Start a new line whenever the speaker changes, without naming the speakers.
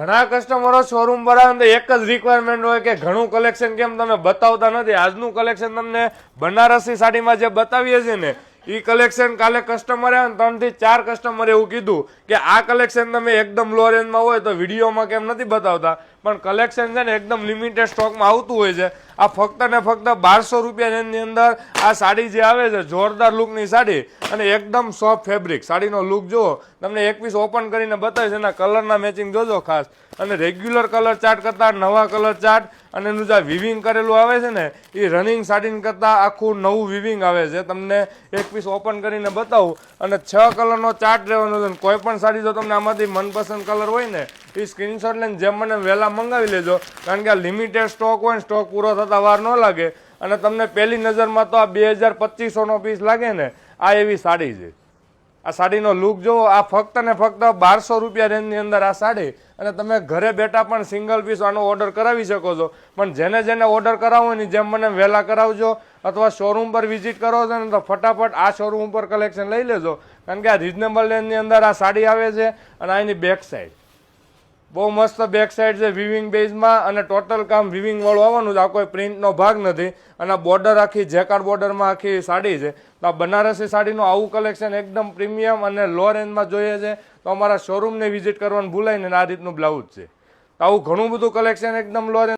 ઘણા કસ્ટમરો શોરૂમ પર આવે એક જ રિક્વાયરમેન્ટ હોય કે ઘણું કલેક્શન કેમ તમે બતાવતા નથી. આજનું કલેક્શન તમને બનારસી સાડીમાં જે બતાવીએ છીએ ને એ કલેક્શન કાલે કસ્ટમરે 3 થી 4 કસ્ટમરે એવું કીધું કે આ કલેક્શન તમે એકદમ લો રેન્જમાં હોય તો વિડીયોમાં કેમ નથી બતાવતા, પણ કલેક્શન છે ને એકદમ લિમિટેડ સ્ટોકમાં આવતું હોય છે. આ ફક્ત ને ફક્ત 1200 રૂપિયા રેન્જની અંદર આ સાડી જે આવે છે જોરદાર લુકની સાડી અને એકદમ સોફ્ટ ફેબ્રિક. સાડીનો લુક જુઓ, તમને એક પીસ ઓપન કરીને બતાવીશ, એના કલરના મેચિંગ જોજો ખાસ. અને રેગ્યુલર કલર ચાર્ટ કરતાં નવા કલર ચાર્ટ અને એનું જે વિવિંગ કરેલું આવે છે ને એ રનિંગ સાડી કરતાં આખું નવું વિવિંગ આવે છે. તમને એક પીસ ઓપન કરીને બતાવું અને 6 કલરનો ચાર્ટ રહેવાનો છે. કોઈ પણ સાડી જો તમને આમાંથી મનપસંદ કલર હોય ને એ સ્ક્રીનશોટ લઈને જેમ મને વહેલા મંગાવી લેજો, કારણ કે આ લિમિટેડ સ્ટોક હોય ને સ્ટોક પૂરો થતાં વાર ન લાગે. અને તમને પહેલી નજરમાં તો આ 2200-2500નો પીસ લાગે ને આ એવી સાડી છે. આ સાડીનો લુક જુઓ, આ ફક્ત ને ફક્ત 1200 રૂપિયા રેન્જની અંદર આ સાડી, અને તમે ઘરે બેઠા પણ સિંગલ પીસ આનો ઓર્ડર કરાવી શકો છો. પણ જેને ઓર્ડર કરાવવો ને જેમ મને વહેલા કરાવજો, અથવા શોરૂમ પર વિઝિટ કરો છો ને તો ફટાફટ આ શોરૂમ પર કલેક્શન લઈ લેજો, કારણ કે આ રિઝનેબલ રેન્જની અંદર આ સાડી આવે છે. અને આની બેક સાઈડ બહુ મસ્ત બેક સાઈડ છે વિવિંગ બેઝમાં, અને ટોટલ કામ વિવિંગ વાળું આવવાનું છે. આ કોઈ પ્રિન્ટનો ભાગ નથી. અને બોર્ડર આખી જેકાર્ડ બોર્ડરમાં આખી સાડી છે. તો આ બનારસી સાડીનું આવું કલેક્શન એકદમ પ્રીમિયમ અને લો રેન્જમાં જોઈએ છે તો અમારા શોરૂમને વિઝિટ કરવાનું ભૂલાય ને. આ રીતનું બ્લાઉઝ છે. તો આવું ઘણું બધું કલેક્શન એકદમ લો રેન્જ